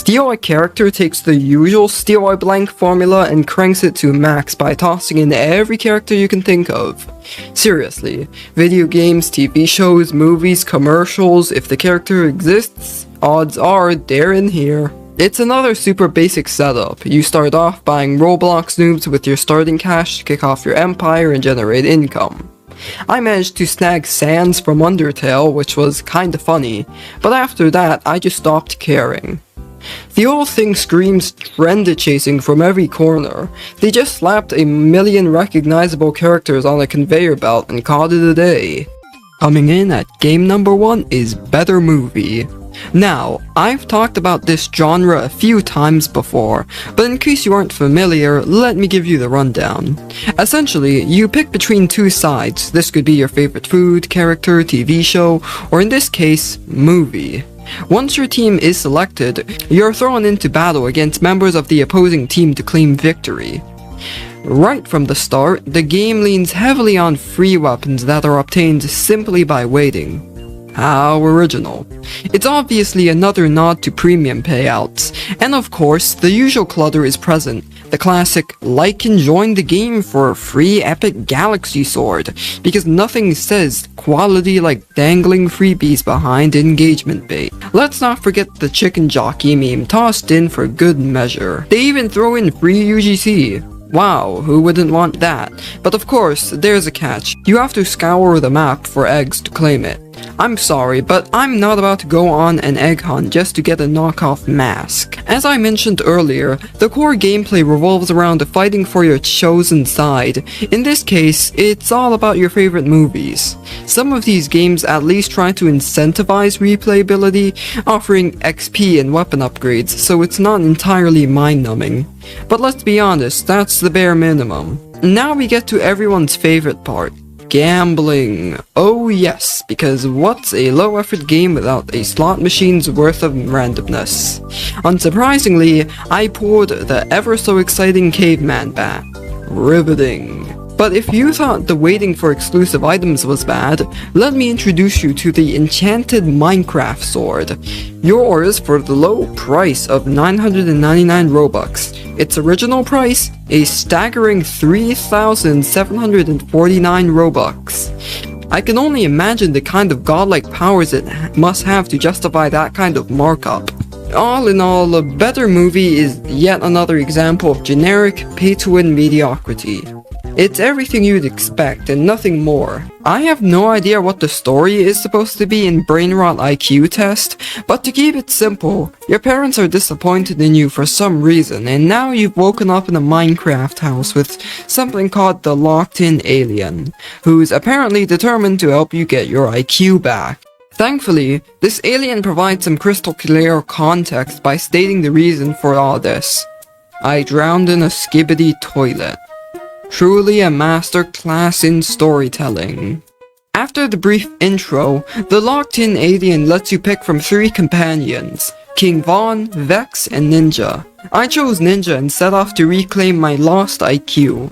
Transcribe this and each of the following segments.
Steal a character takes the usual steal a blank formula and cranks it to max by tossing in every character you can think of. Seriously, video games, TV shows, movies, commercials, if the character exists, odds are they're in here. It's another super basic setup. You start off buying Roblox noobs with your starting cash to kick off your empire and generate income. I managed to snag Sans from Undertale, which was kinda funny, but after that I just stopped caring. The whole thing screams trend chasing from every corner. They just slapped a million recognizable characters on a conveyor belt and called it a day. Coming in at game number 1 is Better Movie. Now, I've talked about this genre a few times before, but in case you aren't familiar, let me give you the rundown. Essentially, you pick between two sides. This could be your favorite food, character, TV show, or in this case, movie. Once your team is selected, you're thrown into battle against members of the opposing team to claim victory. Right from the start, the game leans heavily on free weapons that are obtained simply by waiting. How original. It's obviously another nod to premium payouts, and of course, the usual clutter is present. The classic, like and join the game for a free epic galaxy sword, because nothing says quality like dangling freebies behind engagement bait. Let's not forget the chicken jockey meme tossed in for good measure. They even throw in free UGC. Wow, who wouldn't want that? But of course, there's a catch. You have to scour the map for eggs to claim it. I'm sorry, but I'm not about to go on an egg hunt just to get a knockoff mask. As I mentioned earlier, the core gameplay revolves around fighting for your chosen side. In this case, it's all about your favorite movies. Some of these games at least try to incentivize replayability, offering XP and weapon upgrades, so it's not entirely mind-numbing. But let's be honest, that's the bare minimum. Now we get to everyone's favorite part. Gambling. Oh yes, because what's a low-effort game without a slot machine's worth of randomness? Unsurprisingly, I pulled the ever-so-exciting caveman bat. Riveting. But if you thought the waiting for exclusive items was bad, let me introduce you to the enchanted Minecraft sword. Yours for the low price of 999 Robux. Its original price, a staggering 3,749 Robux. I can only imagine the kind of godlike powers it must have to justify that kind of markup. All in all, a Better Movie is yet another example of generic pay-to-win mediocrity. It's everything you'd expect and nothing more. I have no idea what the story is supposed to be in Brainrot IQ test, but to keep it simple, your parents are disappointed in you for some reason, and now you've woken up in a Minecraft house with something called the locked-in alien, who's apparently determined to help you get your IQ back. Thankfully, this alien provides some crystal clear context by stating the reason for all this. I drowned in a skibbity toilet. Truly a masterclass in storytelling. After the brief intro, the locked-in alien lets you pick from 3 companions, King Von, Vex, and Ninja. I chose Ninja and set off to reclaim my lost IQ.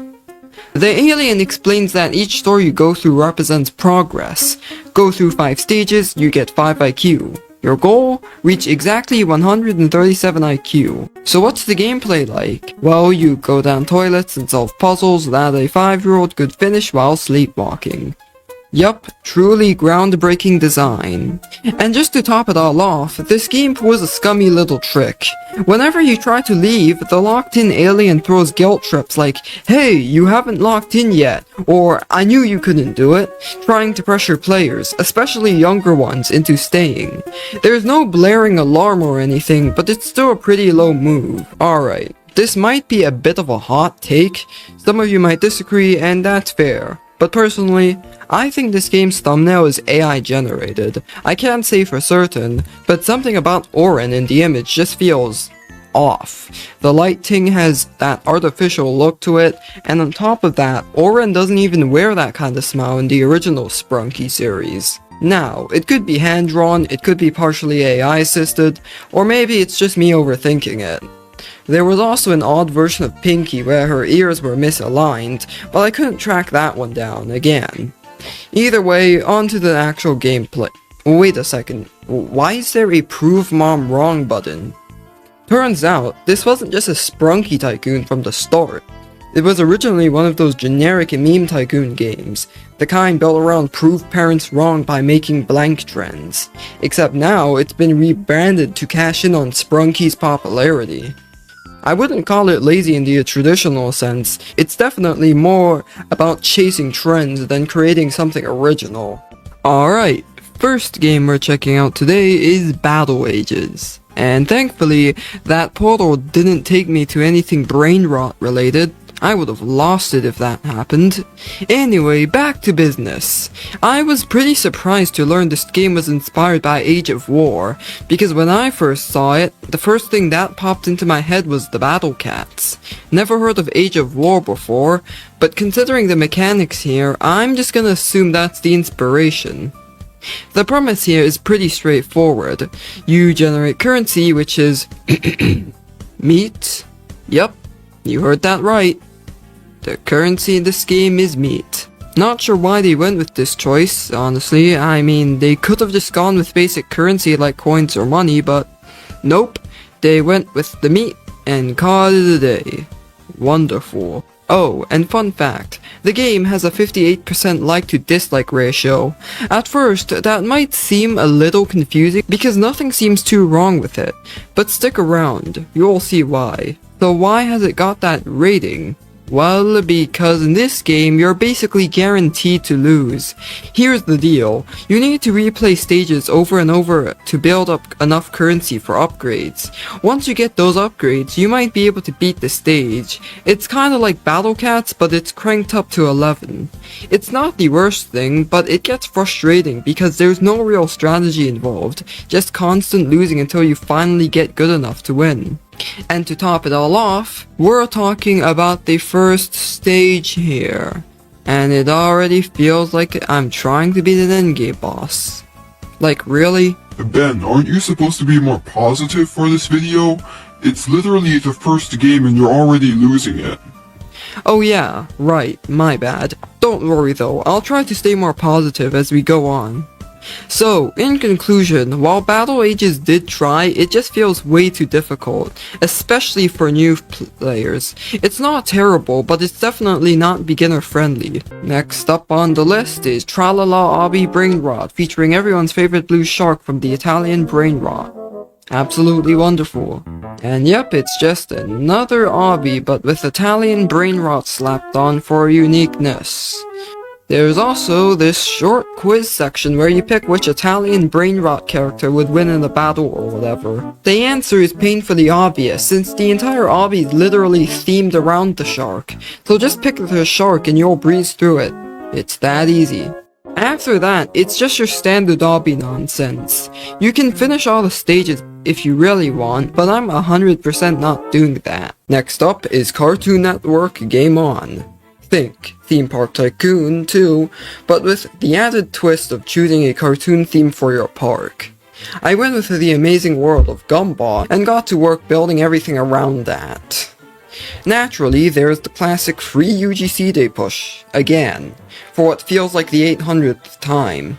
The alien explains that each story you go through represents progress. Go through 5 stages, you get 5 IQ. Your goal? Reach exactly 137 IQ. So what's the gameplay like? Well, you go down toilets and solve puzzles that a 5-year-old could finish while sleepwalking. Yup, truly groundbreaking design. And just to top it all off, this game pulls a scummy little trick. Whenever you try to leave, the locked-in alien throws guilt trips like, "Hey, you haven't locked in yet," or "I knew you couldn't do it," trying to pressure players, especially younger ones, into staying. There's no blaring alarm or anything, but it's still a pretty low move. Alright, this might be a bit of a hot take, some of you might disagree, and that's fair. But personally, I think this game's thumbnail is AI generated. I can't say for certain, but something about Orin in the image just feels off. The lighting has that artificial look to it, and on top of that, Oren doesn't even wear that kind of smile in the original Sprunky series. Now, it could be hand-drawn, it could be partially AI-assisted, or maybe it's just me overthinking it. There was also an odd version of Pinky where her ears were misaligned, but I couldn't track that one down again. Either way, on to the actual gameplay. Wait a second, why is there a Prove Mom Wrong button? Turns out, this wasn't just a Sprunky tycoon from the start. It was originally one of those generic meme tycoon games, the kind built around prove parents wrong by making blank trends. Except now, it's been rebranded to cash in on Sprunky's popularity. I wouldn't call it lazy in the traditional sense, it's definitely more about chasing trends than creating something original. Alright, first game we're checking out today is Battle Ages. And thankfully, that portal didn't take me to anything brain rot related. I would have lost it if that happened. Anyway, back to business. I was pretty surprised to learn this game was inspired by Age of War, because when I first saw it, the first thing that popped into my head was the Battle Cats. Never heard of Age of War before, but considering the mechanics here, I'm just gonna assume that's the inspiration. The premise here is pretty straightforward. You generate currency, which is meat. Yep, you heard that right. The currency in this game is meat. Not sure why they went with this choice, honestly. I mean, they could have just gone with basic currency like coins or money, but nope. They went with the meat and called it a day. Wonderful. Oh, and fun fact, the game has a 58% like to dislike ratio. At first, that might seem a little confusing because nothing seems too wrong with it, but stick around, you'll see why. So why has it got that rating? Well, because in this game, you're basically guaranteed to lose. Here's the deal, you need to replay stages over and over to build up enough currency for upgrades. Once you get those upgrades, you might be able to beat the stage. It's kinda like Battle Cats, but it's cranked up to 11. It's not the worst thing, but it gets frustrating because there's no real strategy involved, just constant losing until you finally get good enough to win. And to top it all off, we're talking about the first stage here. And it already feels like I'm trying to beat an endgame boss. Like, really? Ben, aren't you supposed to be more positive for this video? It's literally the first game and you're already losing it. Oh yeah, right, my bad. Don't worry though, I'll try to stay more positive as we go on. So, in conclusion, while Battle Ages did try, it just feels way too difficult, especially for new players. It's not terrible, but it's definitely not beginner friendly. Next up on the list is Tralala Obby Brain Rot, featuring everyone's favorite blue shark from the Italian Brain Rot. Absolutely wonderful. And yep, it's just another obby, but with Italian Brain Rot slapped on for uniqueness. There's also this short quiz section where you pick which Italian brain rot character would win in a battle or whatever. The answer is painfully obvious, since the entire obby is literally themed around the shark, so just pick the shark and you'll breeze through it. It's that easy. After that, it's just your standard obby nonsense. You can finish all the stages if you really want, but I'm 100% not doing that. Next up is Cartoon Network Game On. Think Theme Park Tycoon too, but with the added twist of choosing a cartoon theme for your park. I went with the amazing world of Gumball and got to work building everything around that. Naturally, there's the classic free UGC day push, again, for what feels like the 800th time.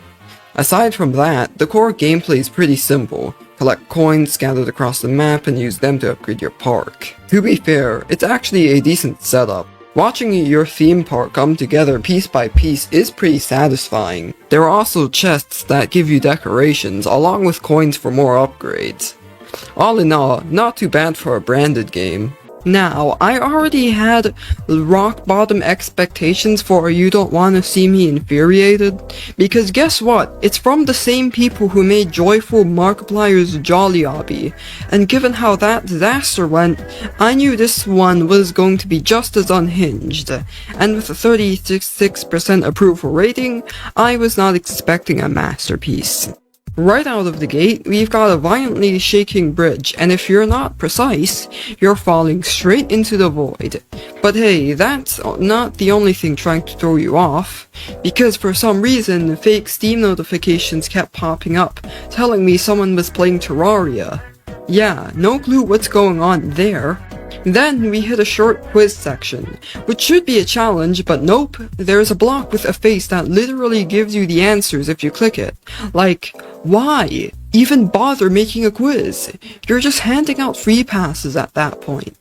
Aside from that, the core gameplay is pretty simple. Collect coins scattered across the map and use them to upgrade your park. To be fair, it's actually a decent setup. Watching your theme park come together piece by piece is pretty satisfying. There are also chests that give you decorations, along with coins for more upgrades. All in all, not too bad for a branded game. Now, I already had rock bottom expectations for You Don't Wanna See Me Infuriated, because guess what? It's from the same people who made Joyful Markiplier's Jolly Obby, and given how that disaster went, I knew this one was going to be just as unhinged, and with a 36% approval rating, I was not expecting a masterpiece. Right out of the gate, we've got a violently shaking bridge, and if you're not precise, you're falling straight into the void. But hey, that's not the only thing trying to throw you off, because for some reason, fake Steam notifications kept popping up, telling me someone was playing Terraria. Yeah, no clue what's going on there. Then we hit a short quiz section, which should be a challenge, but nope, there's a block with a face that literally gives you the answers if you click it. Like, why even bother making a quiz? You're just handing out free passes at that point.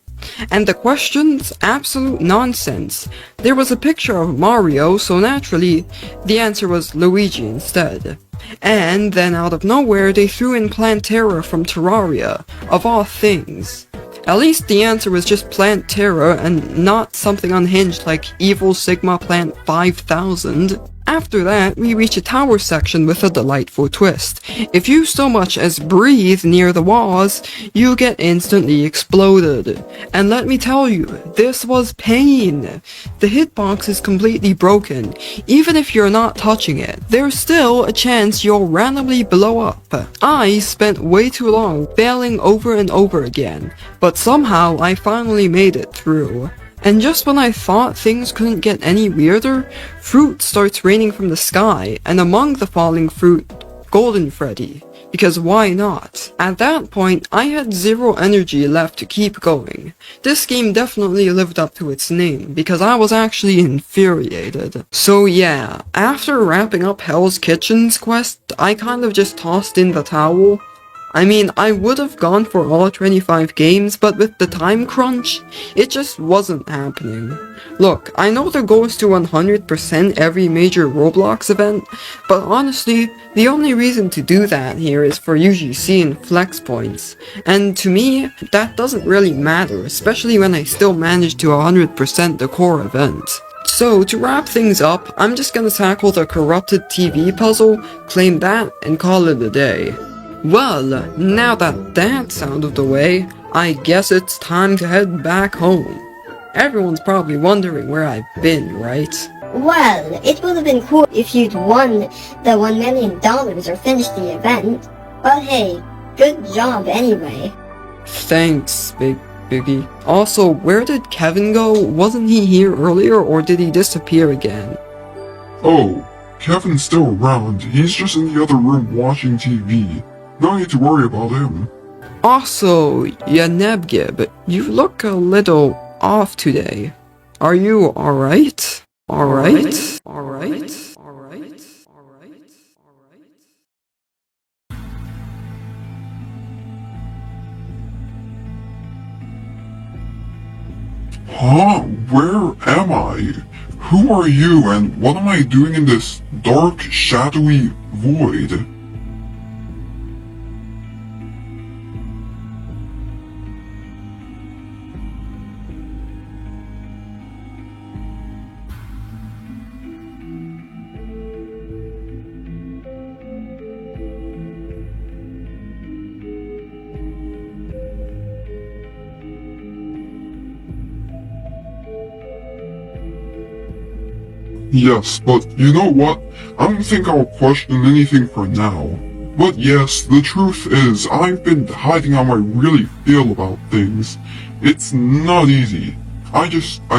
And the questions? Absolute nonsense. There was a picture of Mario, so naturally, the answer was Luigi instead. And then out of nowhere, they threw in Plantera from Terraria, of all things. At least the answer was just Plant Terra and not something unhinged like Evil Sigma Plant 5000. After that, we reach a tower section with a delightful twist. If you so much as breathe near the walls, you get instantly exploded. And let me tell you, this was pain. The hitbox is completely broken. Even if you're not touching it, there's still a chance you'll randomly blow up. I spent way too long failing over and over again, but somehow I finally made it through. And just when I thought things couldn't get any weirder, fruit starts raining from the sky, and among the falling fruit, Golden Freddy. Because why not? At that point, I had zero energy left to keep going. This game definitely lived up to its name, because I was actually infuriated. So yeah, after wrapping up Hell's Kitchen's quest, I kind of just tossed in the towel. I mean, I would have gone for all 25 games, but with the time crunch, it just wasn't happening. Look, I know the goal is to 100% every major Roblox event, but honestly, the only reason to do that here is for UGC and flex points. And to me, that doesn't really matter, especially when I still manage to 100% the core event. So, to wrap things up, I'm just gonna tackle the corrupted TV puzzle, claim that, and call it a day. Well, now that that's out of the way, I guess it's time to head back home. Everyone's probably wondering where I've been, right? Well, it would have been cool if you'd won the $1 million or finished the event. But hey, good job anyway. Thanks, Biggie. Also, where did Kevin go? Wasn't he here earlier, or did he disappear again? Oh, Kevin's still around. He's just in the other room watching TV. No need to worry about him. Also, Yanebgib, you look a little off today. Are you alright? Alright? Alright? Alright? Alright? Huh? Where am I? Who are you and what am I doing in this dark, shadowy void? Yes, but you know what? I don't think I'll question anything for now. But yes, the truth is, I've been hiding how I really feel about things. It's not easy. I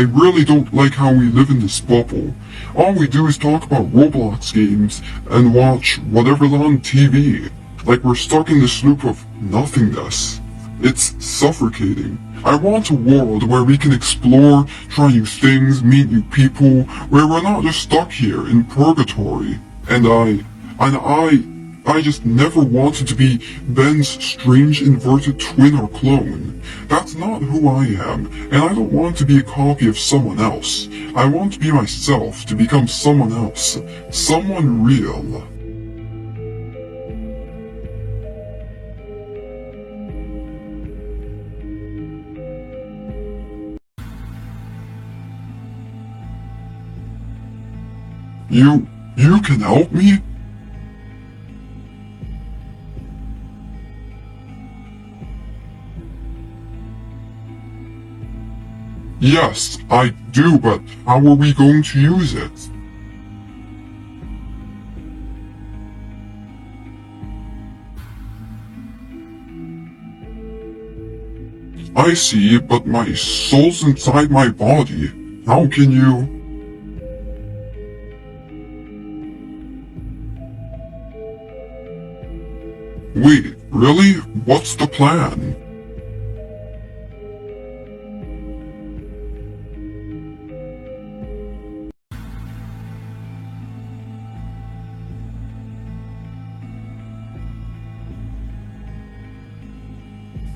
really don't like how we live in this bubble. All we do is talk about Roblox games and watch whatever's on TV. Like we're stuck in this loop of nothingness. It's suffocating. I want a world where we can explore, try new things, meet new people, where we're not just stuck here in purgatory. And I just never wanted to be Ben's strange inverted twin or clone. That's not who I am, and I don't want to be a copy of someone else. I want to be myself, to become someone else. Someone real. You can help me? Yes, I do, but how are we going to use it? I see, but my soul's inside my body. How can you... Wait, really? What's the plan?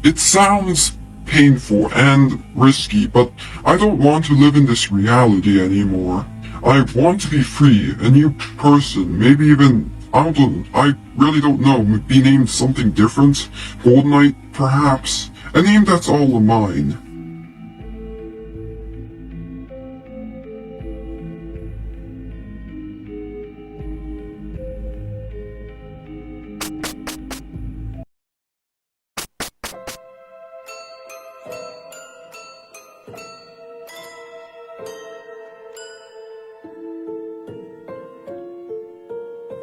It sounds painful and risky, but I don't want to live in this reality anymore. I want to be free, a new person, maybe even, I really don't know, be named something different? Gold Knight, perhaps? A name that's all of mine.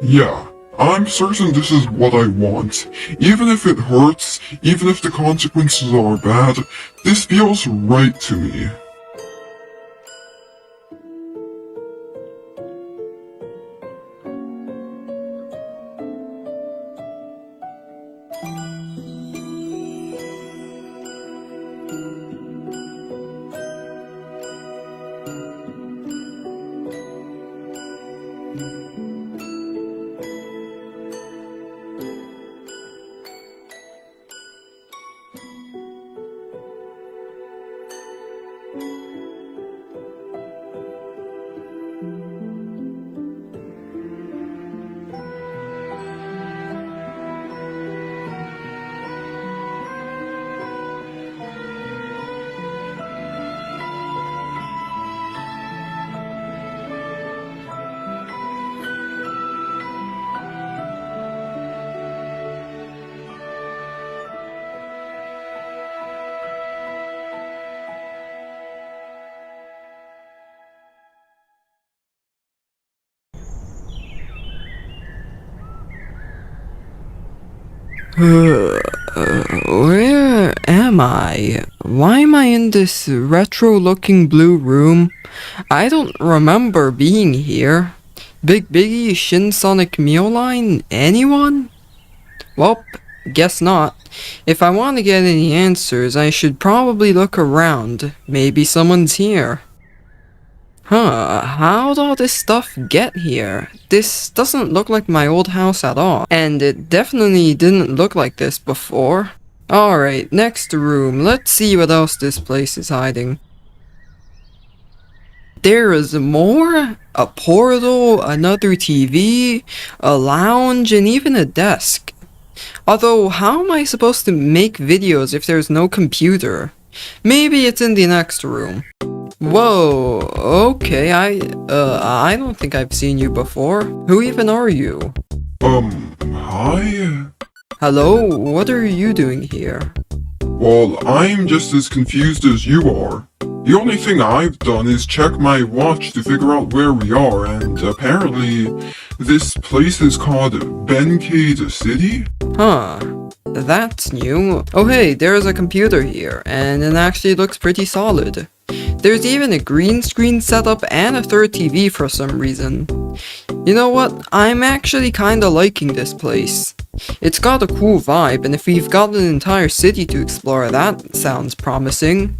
Yeah, I'm certain this is what I want. Even if it hurts, even if the consequences are bad, this feels right to me. Where am I? Why am I in this retro-looking blue room? I don't remember being here. Big Biggie, Shin Sonic Meal Line? Anyone? Well, guess not. If I want to get any answers, I should probably look around. Maybe someone's here. How'd all this stuff get here? This doesn't look like my old house at all, and it definitely didn't look like this before. Alright, next room. Let's see what else this place is hiding. There is more? A portal, another TV, a lounge, and even a desk. Although, how am I supposed to make videos if there's no computer? Maybe it's in the next room. Whoa, okay, I don't think I've seen you before. Who even are you? Hi? Hello, what are you doing here? Well, I'm just as confused as you are. The only thing I've done is check my watch to figure out where we are, and apparently, this place is called Bencade City? Huh, that's new. Oh hey, there's a computer here, and it actually looks pretty solid. There's even a green screen setup and a third TV for some reason. You know what? I'm actually kinda liking this place. It's got a cool vibe, and if we've got an entire city to explore, that sounds promising.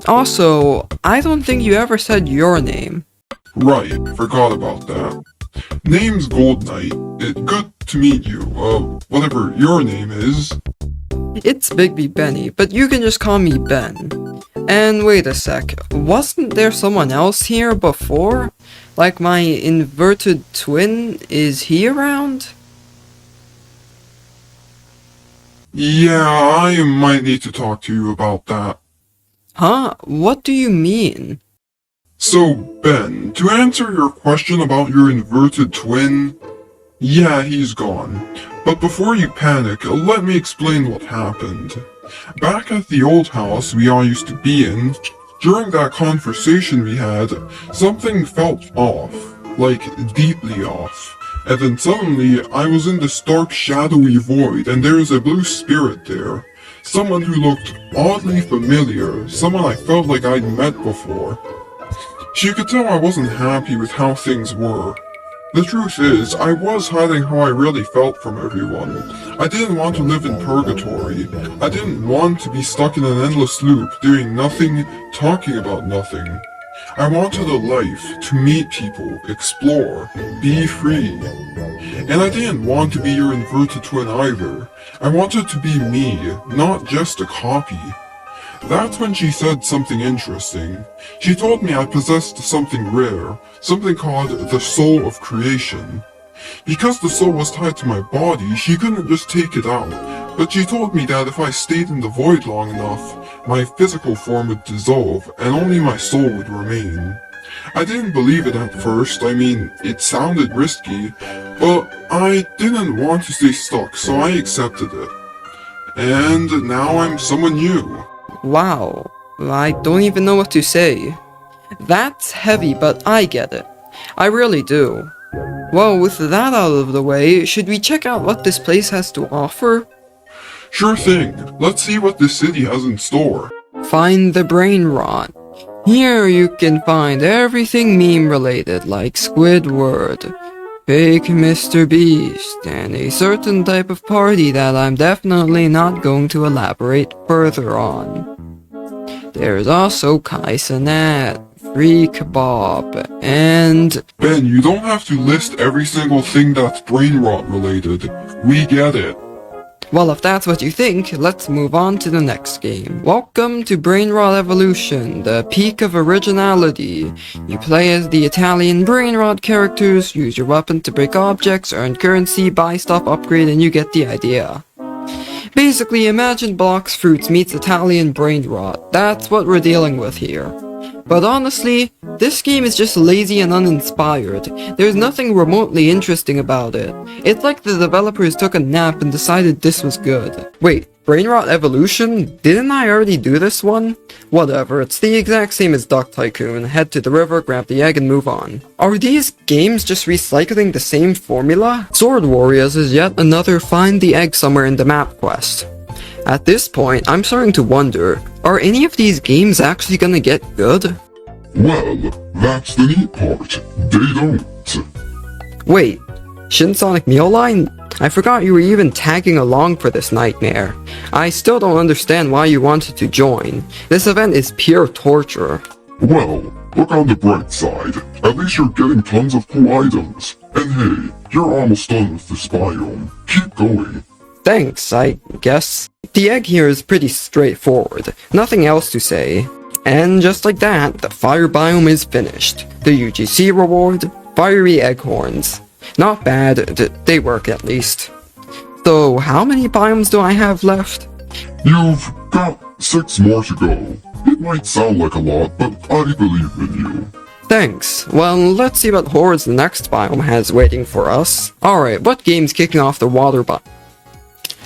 Also, I don't think you ever said your name. Right, forgot about that. Name's Gold Knight. Good to meet you, whatever your name is. It's Bigby Benny, but you can just call me Ben. And wait a sec, wasn't there someone else here before? Like my inverted twin, is he around? Yeah, I might need to talk to you about that. Huh? What do you mean? So, Ben, to answer your question about your inverted twin, yeah, he's gone. But before you panic, let me explain what happened. Back at the old house we all used to be in, during that conversation we had, something felt off. Like, deeply off. And then suddenly, I was in this dark shadowy void, and there is a blue spirit there. Someone who looked oddly familiar, someone I felt like I'd met before. She could tell I wasn't happy with how things were. The truth is, I was hiding how I really felt from everyone. I didn't want to live in purgatory. I didn't want to be stuck in an endless loop, doing nothing, talking about nothing. I wanted a life, to meet people, explore, be free. And I didn't want to be your inverted twin either. I wanted to be me, not just a copy. That's when she said something interesting. She told me I possessed something rare, something called the soul of creation. Because the soul was tied to my body, she couldn't just take it out, but she told me that if I stayed in the void long enough, my physical form would dissolve and only my soul would remain. I didn't believe it at first. I mean, it sounded risky, but I didn't want to stay stuck, so I accepted it. And now I'm someone new. Wow, I don't even know what to say. That's heavy, but I get it. I really do. Well, with that out of the way, should we check out what this place has to offer? Sure thing. Let's see what this city has in store. Find the brain rot. Here you can find everything meme related, like Squidward, fake Mr. Beast, and a certain type of party that I'm definitely not going to elaborate further on. There's also Kaisenat, free kebab, and... Ben, you don't have to list every single thing that's brain rot related. We get it. Well, if that's what you think, let's move on to the next game. Welcome to Brain Rot Evolution, the peak of originality. You play as the Italian Brain Rot characters, use your weapon to break objects, earn currency, buy stuff, upgrade, and you get the idea. Basically, imagine Blox Fruits meets Italian Brain Rot. That's what we're dealing with here. But honestly, this game is just lazy and uninspired. There's nothing remotely interesting about it. It's like the developers took a nap and decided this was good. Wait, Brain Rot Evolution? Didn't I already do this one? Whatever, it's the exact same as Duck Tycoon. Head to the river, grab the egg, and move on. Are these games just recycling the same formula? Sword Warriors is yet another find the egg somewhere in the map quest. At this point, I'm starting to wonder, are any of these games actually gonna get good? Well, that's the neat part. They don't. Wait, Shin Sonic Meowline? I forgot you were even tagging along for this nightmare. I still don't understand why you wanted to join. This event is pure torture. Well, look on the bright side. At least you're getting tons of cool items. And hey, you're almost done with this biome. Keep going. Thanks, I guess. The egg here is pretty straightforward. Nothing else to say. And just like that, the fire biome is finished. The UGC reward? Fiery Egghorns. Not bad, they work at least. So, how many biomes do I have left? You've got 6 more to go. It might sound like a lot, but I believe in you. Thanks. Well, let's see what hordes the next biome has waiting for us. Alright, what game's kicking off the water biome?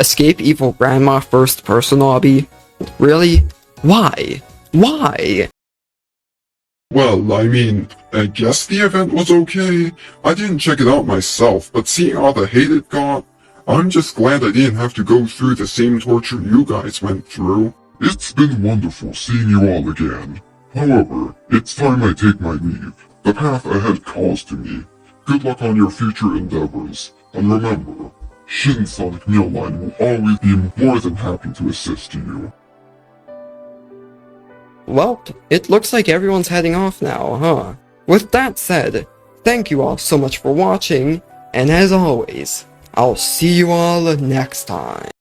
Escape Evil Grandma first person obby? Really? Why? Why? Well, I mean, I guess the event was okay. I didn't check it out myself, but seeing all the hate it got, I'm just glad I didn't have to go through the same torture you guys went through. It's been wonderful seeing you all again. However, it's time I take my leave. The path ahead calls to me. Good luck on your future endeavors, and remember, Shin Sonic Meowline will always be more than happy to assist you. Well, it looks like everyone's heading off now, huh? With that said, thank you all so much for watching, and as always, I'll see you all next time.